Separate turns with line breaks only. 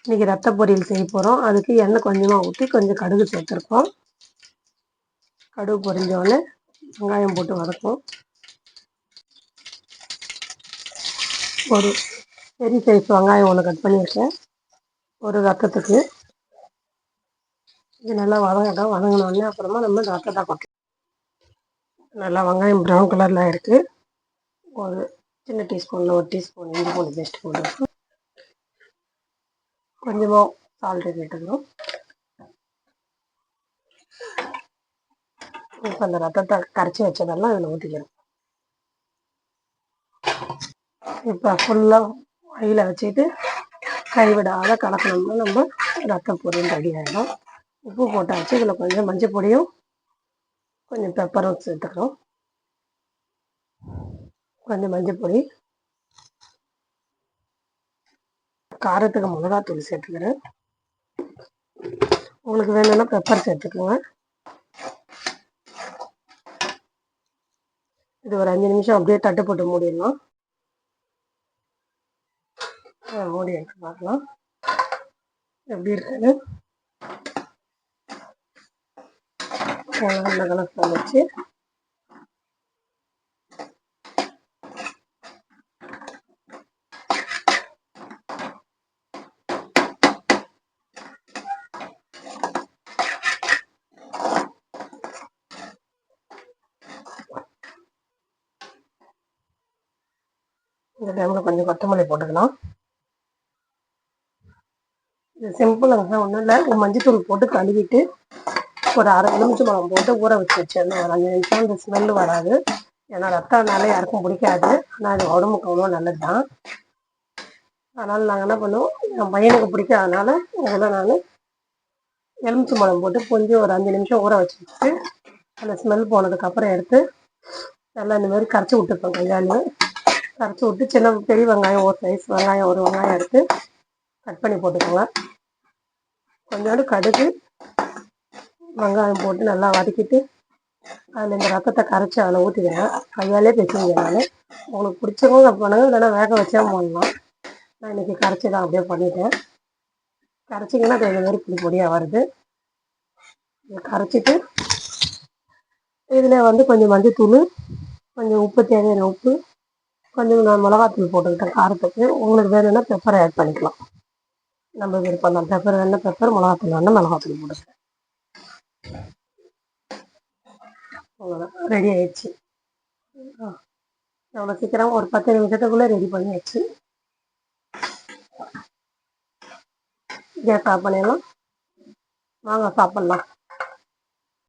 இன்றைக்கி ரத்த பொரியல் செய்ய போகிறோம். அதுக்கு எண்ணெய் கொஞ்சமாக ஊற்றி கொஞ்சம் கடுகு சேர்த்துருக்கோம். கடுகு பொரிஞ்சோடனே வெங்காயம் போட்டு வதக்கும். ஒரு பெரிய சைஸ் வெங்காயம் ஒன்று கட் பண்ணியிருக்கேன் ஒரு ரத்தத்துக்கு. இது நல்லா வதங்கட்டும். வதங்கினோடனே அப்புறமா நம்ம ரத்தத்தை கொட்டலாம். நல்லா வெங்காயம் ப்ரௌன் கலரில் இருக்குது. ஒரு சின்ன டீஸ்பூனில் ஒரு டீஸ்பூன் இஞ்சி பூண்டு பேஸ்ட் போட்டு கொஞ்சமாக சால்ட்டு கேட்டுக்கணும். இப்போ அந்த ரத்தத்தை கரைச்சி வச்சதெல்லாம் இதில் ஊற்றிக்கணும். இப்போ ஃபுல்லாக வழியில் வச்சுட்டு கைவிடாத கலக்கணும்னா நம்ம ரத்த பொரியல் ரெடி ஆகிடும். உப்பு போட்டாச்சு. இதில் கொஞ்சம் மஞ்சள் பொடியும் கொஞ்சம் பெப்பரும் சேர்த்துக்கிறோம். கொஞ்சம் மஞ்சள் பொடி, காரத்துக்கு மிளகாத்தூள் சேர்த்துக்கிறேன். உங்களுக்கு வேணும்னா பெப்பர் சேர்த்துக்கோங்க. இது ஒரு 5 நிமிஷம் அப்படியே தட்டு போட்டு மூடிடலாம். மூடி எடுத்து பார்க்கலாம் எப்படி இருக்குன்னு. நல்ல கலர் வச்சு இந்த டைமில் கொஞ்சம் கொத்தமல்லி போட்டுக்கலாம். இது சிம்பிளுங்க, ஒன்றும் இல்லை. மஞ்சத்தூள் போட்டு கழுவிட்டு ஒரு அரை எலுமிச்சம்பழம் போட்டு ஊற வச்சு வச்சிடணும். ஒரு 5 நிமிஷம் இந்த ஸ்மெல்லு வராது. ஏன்னா ரத்தம்னாலே யாருக்கும் பிடிக்காது. ஆனால் அது உடம்புக்கு அவ்வளோ நல்லது தான். அதனால் நாங்கள் என்ன பண்ணுவோம், என் பையனுக்கு பிடிக்காதனால இதில் நான் எலுமிச்சம்பழம் போட்டு கொஞ்சம் ஒரு 5 நிமிஷம் ஊற வச்சுட்டு அந்த ஸ்மெல் போனதுக்கப்புறம் எடுத்து நல்லா இந்த மாதிரி கரைச்சி விட்டுருப்பேன். கையாலையும் கரைச்சி விட்டு சின்ன பெரிய வெங்காயம் ஒரு சைஸ் வெங்காயம் ஒரு வெங்காயம் எடுத்து கட் பண்ணி போட்டுக்கோங்க. கொஞ்சோண்டு கடுகு வெங்காயம் போட்டு நல்லா வதக்கிட்டு அதில் இந்த ரத்தத்தை கரைச்சி அதில் ஊற்றிக்கிறேன். கையாலே பேசுவீங்க. நான் உங்களுக்கு பிடிச்சவங்க பண்ணுங்க, இல்லைன்னா வேக வச்சா போடலாம். நான் இன்றைக்கி கரைச்சி தான் அப்படியே பண்ணிட்டேன். கரைச்சிங்கன்னா அது இந்த மாதிரி பொடி பொடியாக வருது. இதை கரைச்சிட்டு இதில் கொஞ்சம் மஞ்சத்தூள், கொஞ்சம் உப்பு, தேவையான உப்பு, கொஞ்சம் நான் மிளகாத்தூள் போட்டுக்கிட்டேன் காரத்துக்கு. உங்களுக்கு வேணும்னா பெப்பரை ஆட் பண்ணிக்கலாம். நம்ம விருப்பம் தான். பெப்பர் வேணால் பெப்பர், மிளகாத்தூள் வேணால் மிளகாத்தூள் போட்டுக்கிறேன். அவ்வளோதான், ரெடி ஆயிடுச்சு. எவ்வளோ சீக்கிரம் ஒரு 10 நிமிஷத்துக்குள்ளே ரெடி பண்ணியாச்சு. கேஸ் ஆஃப் பண்ணிடலாம். வாங்க சாப்பிட்லாம்.